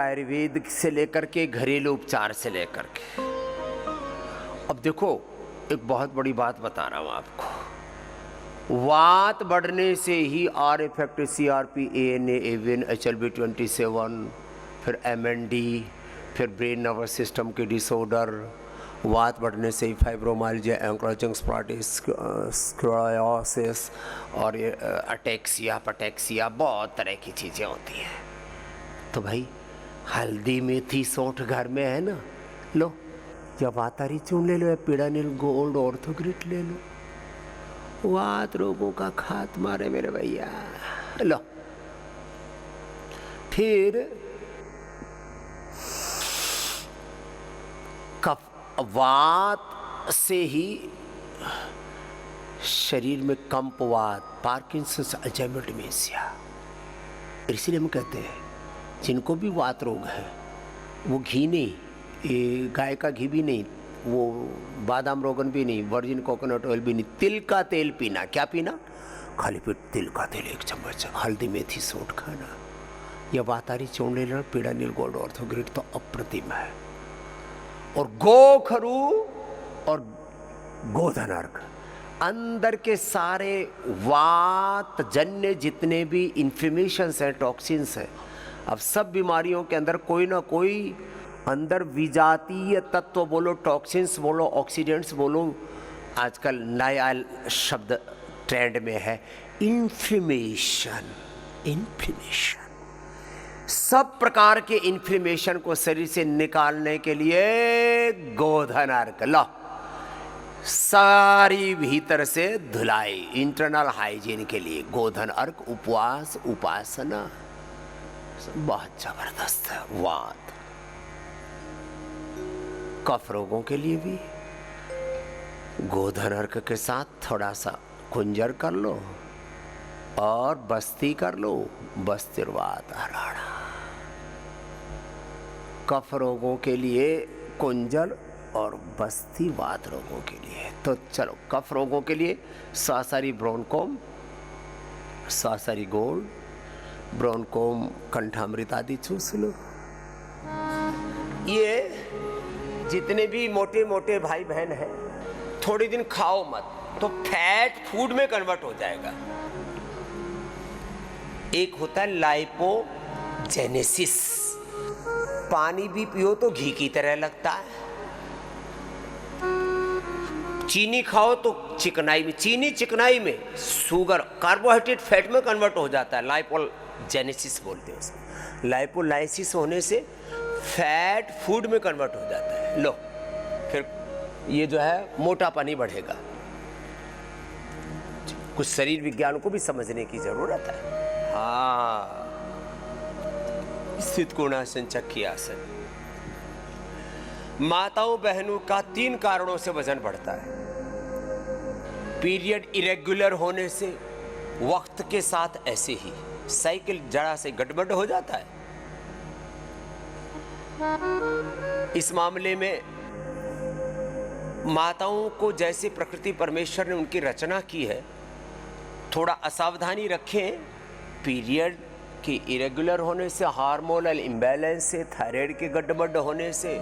आयुर्वेद से लेकर के घरेलू उपचार से लेकर के। अब देखो, एक बहुत बड़ी बात बता रहा हूँ आपको। वात बढ़ने से ही R effect, CRP, ANA, AVN, HLB27, फिर MND, फिर ब्रेन नर्वस सिस्टम के डिसऑर्डर, वात बढ़ने से ही फाइब्रोमाइल्जिया, एंक्लोजिंग स्पॉटिस, स्क्लेरोसिस और अटैक्सिया, पटैक्सिया, बहुत तरह की चीज़ें होती हैं। तो भाई हल्दी मेथी सौंठ घर में है ना, लो या वातारी चूर्ण ले लो या पीड़ानिल गोल्ड ऑर्थोग्रिट ले लो, वात रोगों का खात्मा रे मेरे भैया। लो फिर कफ, वात से ही शरीर में कंपवात, पार्किंसंस, अल्जाइमर डिमेंशिया। इसलिए हम कहते हैं जिनको भी वात रोग है वो घी नहीं, ये गाय का घी भी नहीं, वो बादाम रोगन भी नहीं, वर्जिन कोकोनट ऑयल भी नहीं, तिल का तेल पीना। क्या पीना? खाली पेट तिल का तेल 1 चम्मच, हल्दी मेथी सौंठ खाना, या वातारी चूर्ण ले लेना, पीड़ानिल गोल्ड ऑर्थोग्रिट तो अप्रतिम है। और गोखरू और गोधन अर्घ, अंदर के सारे वात जन्य जितने भी इन्फ्लेमेशंस हैं, टॉक्सिन्स हैं, अब सब बीमारियों के अंदर कोई ना कोई अंदर विजातीय तत्व बोलो, टॉक्सिन्स बोलो, ऑक्सीडेंट्स बोलो, आजकल नया शब्द ट्रेंड में है इन्फ्लेमेशन। इन्फ्लेमेशन, सब प्रकार के इन्फ्लेमेशन को शरीर से निकालने के लिए गोधन अर्घ लो, सारी भीतर से धुलाई, इंटरनल हाइजीन के लिए गोधन अर्घ, उपवास, उपासना बहुत जबरदस्त है। वात, कफ रोगों के लिए भी गोधन अर्घ के साथ थोड़ा सा कुंजर कर लो और बस्ती कर लो, बस्तिरवात हराड़ा। कफ रोगों के लिए कुंजर और बस्ती, वात रोगों के लिए। तो चलो, कफ रोगों के लिए सासारी ब्रोनकोम, सासारी गोल्ड, ब्रोनकोम, कंठामृत आदि चूस लो। ये जितने भी मोटे मोटे भाई बहन हैं, थोड़े दिन खाओ मत तो फैट फूड में कन्वर्ट हो जाएगा। एक होता है लाइपोजेनेसिस, पानी भी पियो तो घी की तरह लगता है। चीनी खाओ तो चिकनाई में, चीनी चिकनाई में, शुगर कार्बोहाइड्रेट फैट में कन्वर्ट हो जाता है, लाइपोजेनेसिस बोलते हैं उसको। लाइपोलाइसिस होने से फैट फूड में कन्वर्ट हो जाता है। लो फिर ये जो है मोटापन ही बढ़ेगा। कुछ शरीर विज्ञान को भी समझने की जरूरत है। हाँ, स्थित कोणासन, चक्की आसन। माताओं बहनों का 3 कारणों से वजन बढ़ता है। पीरियड इरेगुलर होने से, वक्त के साथ ऐसे ही साइकिल जरा से गड़बड़ हो जाता है। इस मामले में माताओं को जैसे प्रकृति परमेश्वर ने उनकी रचना की है, थोड़ा असावधानी रखें। पीरियड के इरेगुलर होने से, हार्मोनल इम्बैलेंस से, थायराइड के गड़बड़ होने से,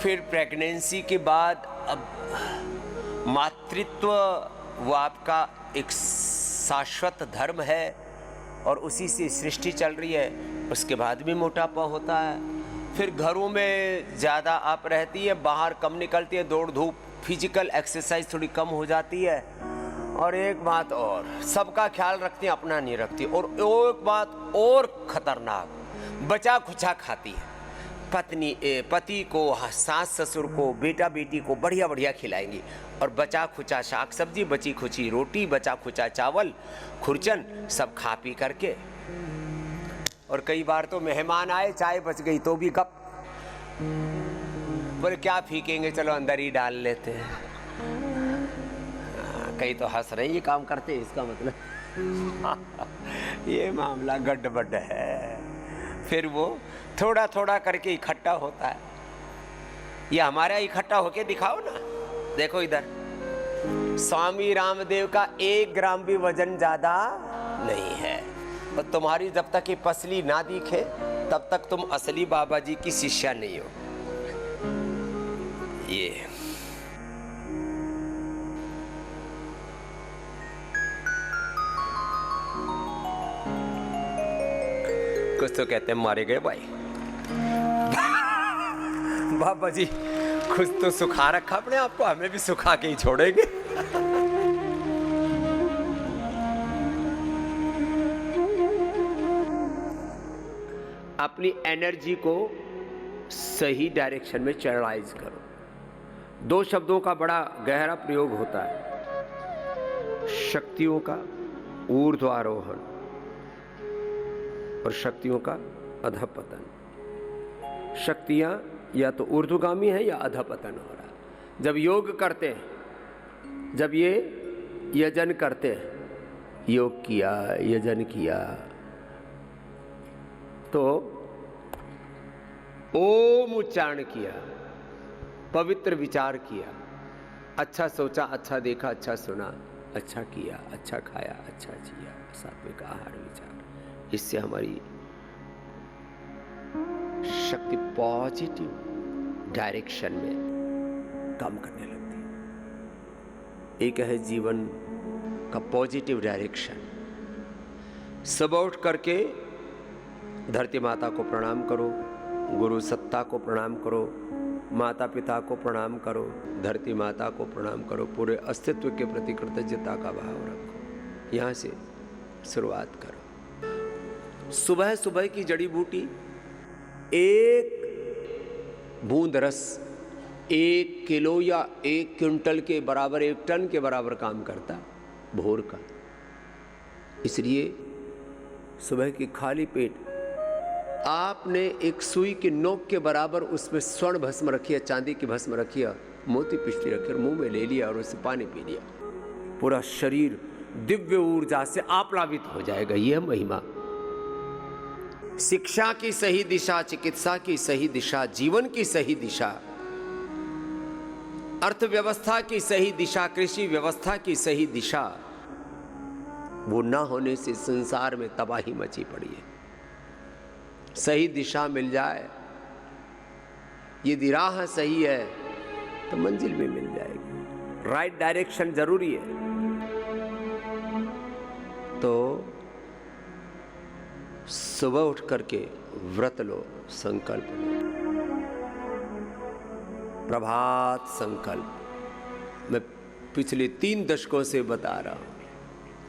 फिर प्रेगनेंसी के बाद अब मातृत्व वो आपका एक शाश्वत धर्म है और उसी से सृष्टि चल रही है, उसके बाद भी मोटापा होता है। फिर घरों में ज़्यादा आप रहती है, बाहर कम निकलती है, दौड़ धूप, फिजिकल एक्सरसाइज थोड़ी कम हो जाती है। और एक बात और, सबका ख्याल रखती है, अपना नहीं रखती। और एक बात और खतरनाक, बचा खुचा खाती है। पति को, सास ससुर को, बेटा बेटी को बढ़िया बढ़िया खिलाएंगी और बचा खुचा शाक सब्जी, बची खुची रोटी, बचा खुचा चावल, खुरचन सब खा पी करके। और कई बार तो मेहमान आए, चाय बच गई तो भी गप, बोले क्या फीकेंगे, चलो अंदर ही डाल लेते हैं। कई तो हंस रहे, ये काम करते हैं, इसका मतलब ये मामला गड़बड़ है। फिर वो थोड़ा थोड़ा करके इकट्ठा होता है। ये हमारा इकट्ठा होके दिखाओ ना। देखो इधर, स्वामी रामदेव का 1 ग्राम भी वजन ज्यादा नहीं है। और तुम्हारी जब तक ये पसली ना दिखे तब तक तुम असली बाबा जी की शिष्या नहीं हो। ये कुछ तो कहते हैं मारे गए भाई। बाबा जी कुछ तो सुखा रखा अपने आप को, हमें भी सुखा के ही छोड़ेंगे। अपनी एनर्जी को सही डायरेक्शन में चैनलाइज करो। दो शब्दों का बड़ा गहरा प्रयोग होता है, शक्तियों का ऊर्ध्वारोहण और शक्तियों का अधपतन। शक्तियां या तो ऊर्ध्वगामी है या अधपतन हो रहा है। जब योग करते हैं, जब ये यजन करते हैं, योग किया, यजन किया, तो ओम उच्चारण किया, पवित्र विचार किया, अच्छा सोचा, अच्छा देखा, अच्छा सुना, अच्छा किया, अच्छा खाया, अच्छा जिया, सात्विक आहार विचार, इससे हमारी शक्ति पॉजिटिव डायरेक्शन में काम करने लगती है। एक है जीवन का पॉजिटिव डायरेक्शन। सुबह उठ करके धरती माता को प्रणाम करो, गुरु सत्ता को प्रणाम करो, माता पिता को प्रणाम करो, धरती माता को प्रणाम करो, पूरे अस्तित्व के प्रति कृतज्ञता का भाव रखो। यहाँ से शुरुआत करो। सुबह सुबह की जड़ी बूटी, एक बूंद रस 1 किलो या 1 क्विंटल के बराबर, 1 टन के बराबर काम करता भोर का। इसलिए सुबह की खाली पेट आपने एक सुई की नोक के बराबर उसमें स्वर्ण भस्म रखी है, चांदी की भस्म रखी है, मोती पिष्टी रखी है, मुंह में ले लिया और उससे पानी पी लिया, पूरा शरीर दिव्य ऊर्जा से आप्लावित हो जाएगा। यह महिमा। शिक्षा की सही दिशा, चिकित्सा की सही दिशा, जीवन की सही दिशा, अर्थव्यवस्था की सही दिशा, कृषि व्यवस्था की सही दिशा, वो ना होने से संसार में तबाही मची पड़ी है। सही दिशा मिल जाए, यदि राह सही है तो मंजिल भी मिल जाएगी। राइट डायरेक्शन जरूरी है। तो सुबह उठ करके व्रत लो, संकल्प लो, प्रभात संकल्प। मैं पिछले 3 दशकों से बता रहा हूं।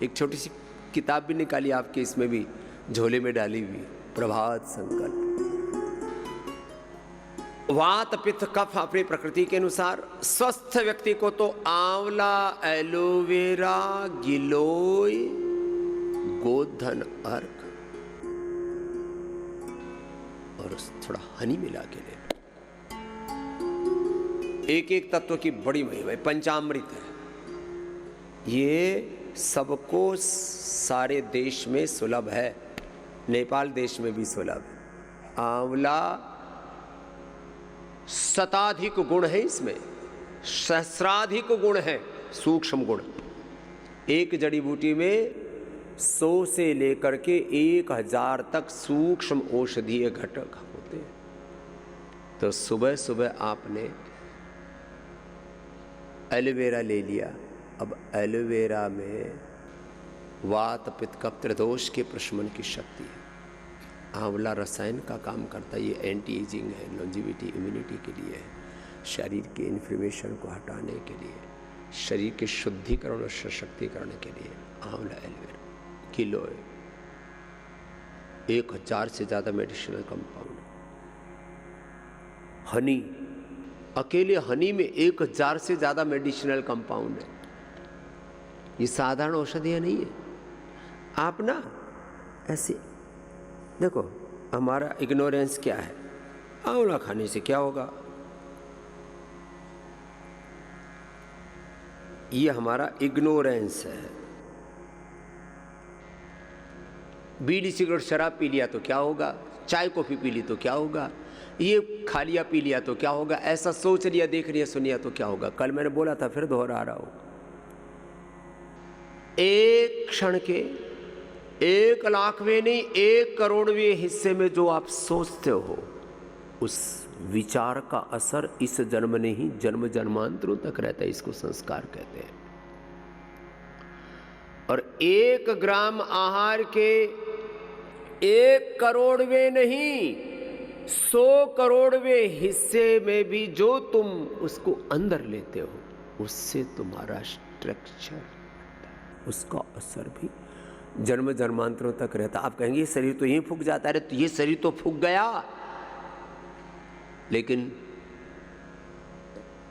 एक छोटी सी किताब भी निकाली आपके, इसमें भी झोले में डाली हुई, प्रभात संकल्प। वात पित्त कफ अपनी प्रकृति के अनुसार, स्वस्थ व्यक्ति को तो आंवला, एलोवेरा, गिलोय, गोधन अर्क और थोड़ा हनी मिला के ले। एक एक तत्व की बड़ी महिमा है, पंचामृत है। ये सबको सारे देश में सुलभ है, नेपाल देश में भी सुलभ है। आंवला शताधिक गुण है, इसमें सहस्राधिक गुण है, सूक्ष्म गुण। एक जड़ी बूटी में 100 से लेकर के 1000 तक सूक्ष्म औषधीय घटक होते हैं। तो सुबह सुबह आपने एलोवेरा ले लिया। अब एलोवेरा में वात पित्त कफ त्रिदोष के प्रशमन की शक्ति है। आंवला रसायन का काम करता है, ये एंटी एजिंग है, लॉन्जिविटी, इम्यूनिटी के लिए है, शरीर के इन्फ्लेमेशन को हटाने के लिए, शरीर के शुद्धिकरण और सशक्तिकरण के लिए आंवला, एलोवेरा, गिलोय, 1000 से ज़्यादा मेडिसिनल कंपाउंड। हनी, अकेले हनी में 1000 से ज़्यादा मेडिसिनल कंपाउंड है। ये साधारण औषधियाँ नहीं है। आप ना ऐसे देखो, हमारा इग्नोरेंस क्या है, आंवला खाने से क्या होगा, ये हमारा इग्नोरेंस है। बीड़ी सिगरेट शराब पी लिया तो क्या होगा, चाय कॉफी पी ली तो क्या होगा, ये खा लिया पी लिया तो क्या होगा, ऐसा सोच लिया, देख लिया, सुन लिया तो क्या होगा। कल मैंने बोला था, फिर दोहरा रहा हूं, एक क्षण के 1,00,000वें नहीं 1,00,00,000वें हिस्से में जो आप सोचते हो, उस विचार का असर इस जन्म ने ही जन्म जन्मांतरों तक रहता है। इसको संस्कार कहते हैं। और 1 ग्राम आहार के 1,00,00,000वें नहीं 100 करोड़वें हिस्से में भी जो तुम उसको अंदर लेते हो, उससे तुम्हारा स्ट्रक्चर, उसका असर भी जन्म जन्मांतरों तक रहता। आप कहेंगे ये शरीर तो यहीं फूक जाता है, तो ये शरीर तो फूक गया, लेकिन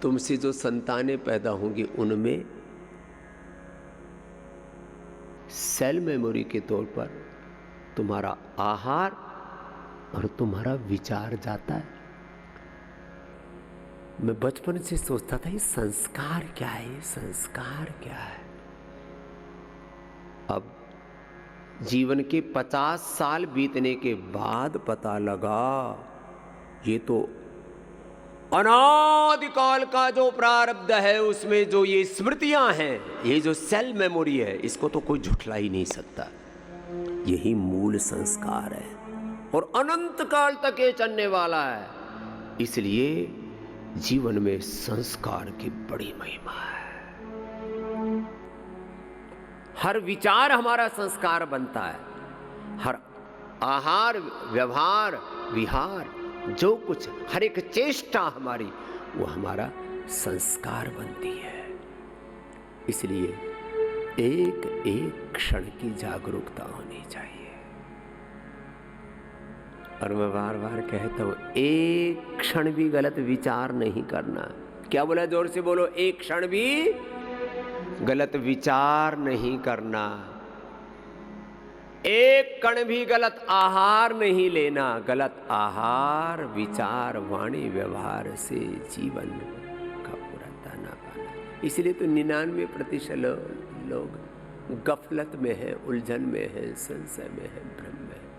तुमसे जो संतानें पैदा होंगी उनमें सेल मेमोरी के तौर पर तुम्हारा आहार और तुम्हारा विचार जाता है। मैं बचपन से सोचता था ये संस्कार क्या है, ये संस्कार क्या है। अब जीवन के 50 साल बीतने के बाद पता लगा ये तो अनादिकाल का जो प्रारब्ध है, उसमें जो ये स्मृतियां हैं, ये जो सेल मेमोरी है, इसको तो कोई झुठला ही नहीं सकता। यही मूल संस्कार है और अनंत काल तक ये चलने वाला है। इसलिए जीवन में संस्कार की बड़ी महिमा है। हर विचार हमारा संस्कार बनता है, हर आहार, व्यवहार, विहार, जो कुछ, हर एक चेष्टा हमारी, वो हमारा संस्कार बनती है। इसलिए एक एक क्षण की जागरूकता होनी चाहिए। और मैं बार बार कहता हूं, एक क्षण भी गलत विचार नहीं करना। क्या बोला, जोर से बोलो, एक क्षण भी गलत विचार नहीं करना, एक कण भी गलत आहार नहीं लेना। गलत आहार, विचार, वाणी, व्यवहार से जीवन का पूरा दाना पाना। इसलिए तो 99% लोग गफलत में हैं, उलझन में हैं, संशय में हैं, भ्रम में हैं।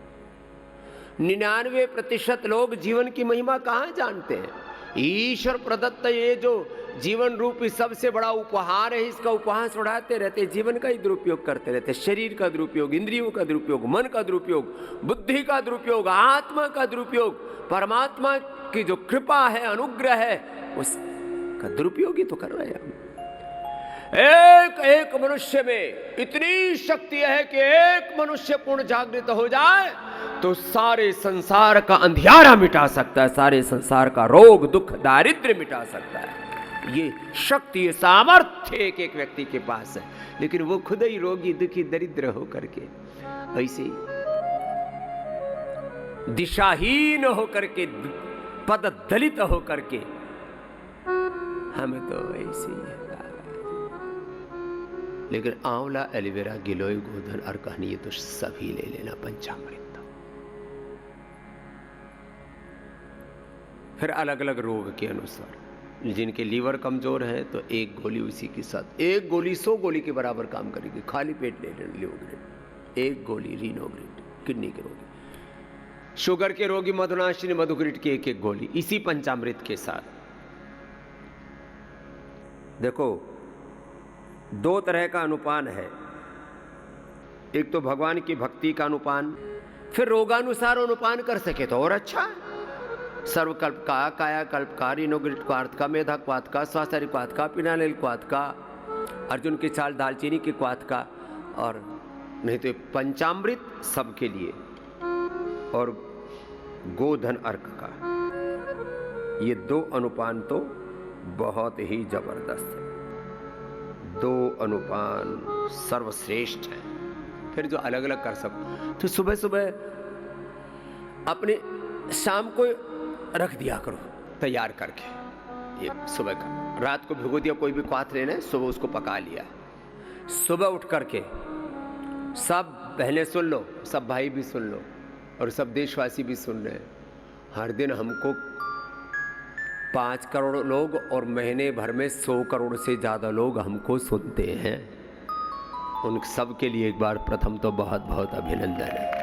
99% लोग जीवन की महिमा कहाँ जानते हैं। ईश्वर प्रदत्त ये जो जीवन रूपी सबसे बड़ा उपहार है, इसका उपहास उड़ाते रहते, जीवन का ही दुरुपयोग करते रहते। शरीर का दुरुपयोग, इंद्रियों का दुरुपयोग, मन का दुरुपयोग, बुद्धि का दुरुपयोग, आत्मा का दुरुपयोग, परमात्मा की जो कृपा है, अनुग्रह है, उसका दुरुपयोग ही तो कर रहे हैं हम। एक एक मनुष्य में इतनी शक्ति है कि एक मनुष्य पूर्ण जागृत हो जाए तो सारे संसार का अंधियारा मिटा सकता है, सारे संसार का रोग, दुख, दारिद्र्य मिटा सकता है। ये शक्ति, ये सामर्थ्य एक एक व्यक्ति के पास है, लेकिन वो खुद ही रोगी, दुखी, दरिद्र होकर के, ऐसे ही दिशाहीन होकर के, पद दलित होकर के, हमें तो ऐसे ही है। लेकिन आंवला, एलोवेरा, गिलोय, गोधन, अर्कहन, ये तो सभी ले लेना पंचामृत। फिर अलग अलग रोग के अनुसार, जिनके लीवर कमजोर है तो एक गोली उसी के साथ, एक गोली 100 गोली के बराबर काम करेगी। खाली पेट ले लेना लिवोग्रिड, एक गोली रीनोग्रिड, किडनी के रोगी, शुगर के रोगी मधुनाशिनी, मधुग्रिड की एक एक गोली, इसी पंचामृत के साथ। देखो, 2 तरह का अनुपान है। एक तो भगवान की भक्ति का अनुपान, फिर रोगानुसार अनुपान कर सके तो और अच्छा। सर्वकल्प का, कायाकल्प का, रीनोग्रिड का, मेधा क्वाथ का, स्वास्थ्य क्वाथ का, पिनालेल क्वाथ का, अर्जुन की चाल दालचीनी के क्वाथ का, और नहीं तो पंचामृत सबके लिए, और गोधन अर्क का। ये 2 अनुपान तो बहुत ही जबरदस्त है, 2 अनुपान सर्वश्रेष्ठ है। फिर जो अलग अलग कर सको तो सुबह सुबह अपने शाम को रख दिया करो तैयार करके। ये सुबह का, रात को भिगो दिया, कोई भी क्वाथ लेना है, सुबह उसको पका लिया, सुबह उठ करके सब बहनें सुन लो, सब भाई भी सुन लो, और सब देशवासी भी सुन रहे हैं। हर दिन हमको 5 करोड़ लोग और महीने भर में 100 करोड़ से ज़्यादा लोग हमको सुनते हैं। उन सब के लिए एक बार प्रथम तो बहुत बहुत अभिनंदन है।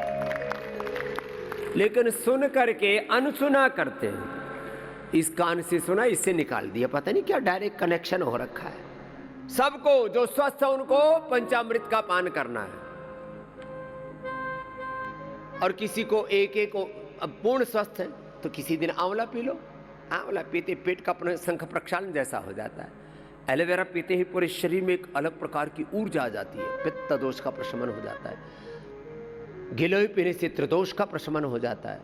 लेकिन सुन करके अनसुना करते हैं। इस कान से सुना, इससे निकाल दिया, पता नहीं क्या डायरेक्ट कनेक्शन हो रखा है। सबको जो स्वस्थ है उनको पंचामृत का पान करना है। और किसी को एक एक अब पूर्ण स्वस्थ है तो किसी दिन आंवला पी लो। आंवला पीते पेट का संख प्रक्षालन जैसा हो जाता है। एलोवेरा पीते ही पूरे शरीर में एक अलग प्रकार की ऊर्जा आ जाती है, पित्त दोष का प्रशमन हो जाता है। गिलोय पीने से त्रिदोष का प्रशमन हो जाता है।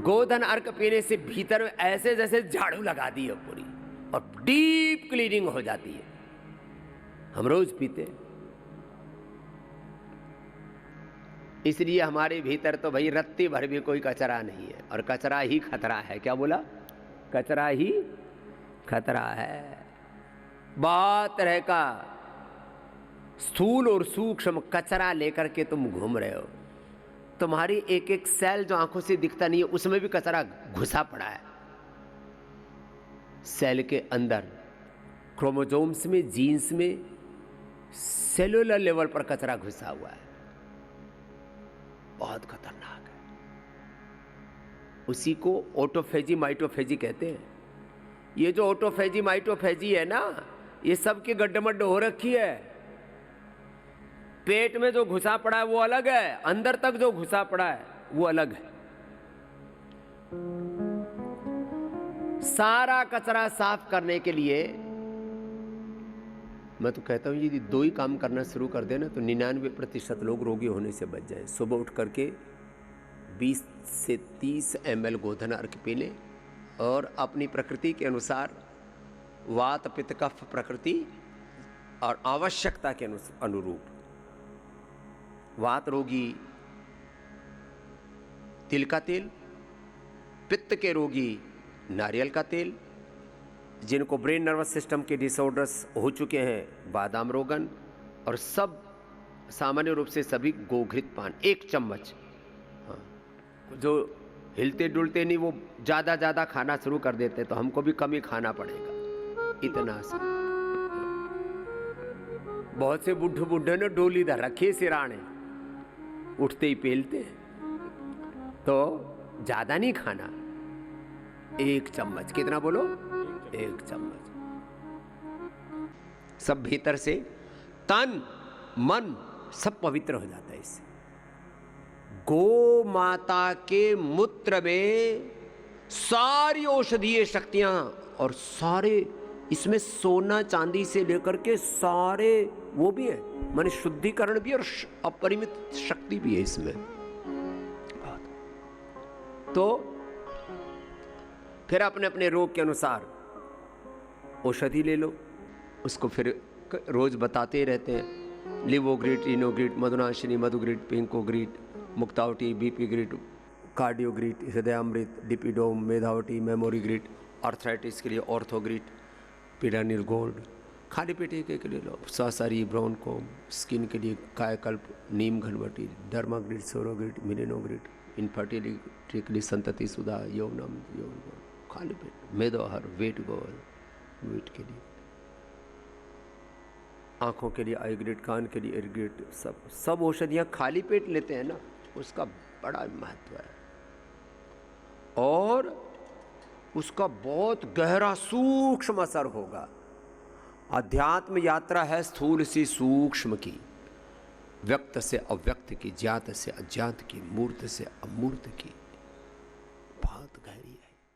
गोधन अर्क पीने से भीतर में ऐसे जैसे झाड़ू लगा दी है पूरी, और डीप क्लीनिंग हो जाती है। हम रोज पीते हैं, इसलिए हमारे भीतर तो भाई रत्ती भर भी कोई कचरा नहीं है, और कचरा ही खतरा है। क्या बोला? कचरा ही खतरा है। बहुत तरह का स्थूल और सूक्ष्म कचरा लेकर के तुम घूम रहे हो। तुम्हारी एक एक सेल जो आंखों से दिखता नहीं है उसमें भी कचरा घुसा पड़ा है। सेल के अंदर, क्रोमोसोम्स में, जीन्स में, सेलुलर लेवल पर कचरा घुसा हुआ है, बहुत खतरनाक है। उसी को ऑटोफेजी माइटोफेजी कहते हैं। ये जो ऑटोफेजी माइटोफेजी है ना, ये सब की गड्ढमड्ढ हो रखी है। पेट में जो घुसा पड़ा है वो अलग है, अंदर तक जो घुसा पड़ा है वो अलग है। सारा कचरा साफ करने के लिए मैं तो कहता हूं यदि दो ही काम करना शुरू कर देना तो 99% लोग रोगी होने से बच जाए। सुबह उठ करके 20 से 30 ml गोधन अर्क पी लें, और अपनी प्रकृति के अनुसार वात पित्त कफ प्रकृति और आवश्यकता के अनुरूप, वात रोगी तिल का तेल, पित्त के रोगी नारियल का तेल, जिनको ब्रेन नर्वस सिस्टम के डिसऑर्डर्स हो चुके हैं बादाम रोगन, और सब सामान्य रूप से सभी गोघृत पान 1 चम्मच। हाँ, जो हिलते डुलते नहीं वो ज़्यादा खाना शुरू कर देते, तो हमको भी कम ही खाना पड़ेगा, इतना सा। बहुत से बुढ़े ने डोली धर रखी सिराने, उठते ही पेलते, तो ज़्यादा नहीं खाना, 1 चम्मच। कितना बोलो? 1 चम्मच। सब भीतर से तन मन सब पवित्र हो जाता है इससे। गो माता के मूत्र में सारी औषधीय शक्तियां और सारे, इसमें सोना चांदी से लेकर के सारे वो भी है, माने शुद्धिकरण भी और अपरिमित शक्ति भी है इसमें। तो फिर अपने अपने रोग के अनुसार औषधि ले लो, उसको फिर रोज बताते रहते हैं। Livogrit, इनोग्रिड, Madhunashini, मधुग्रिड, पिंकोग्रिड, Muktavati, BP grid, Cardiogrit, Hridayamrit, डिपिडोम, मेधावटी, memory grid, arthritis के लिए ऑर्थोग्रिड, पिडानिल गोल्ड, खाली पेट एक ले लो। सासारी, ब्राउन कोम, स्किन के लिए कायाकल्प, नीम घनवटी, डर्माग्रिड, सोरोग्रिड, मिलेनोग्रिड, इनफर्टिलिटी के लिए संतति सुधा, यौनम, खाली पेट, मेदोहर, वेट गोल, वेट के लिए, आँखों के लिए आई ग्रिड, कान के लिए एयर ग्रिड, सब औषधियाँ खाली पेट लेते हैं ना, उसका बड़ा महत्व है। और उसका बहुत गहरा सूक्ष्म असर होगा। अध्यात्म यात्रा है स्थूल से सूक्ष्म की, व्यक्त से अव्यक्त की, ज्ञात से अज्ञात की, मूर्त से अमूर्त की।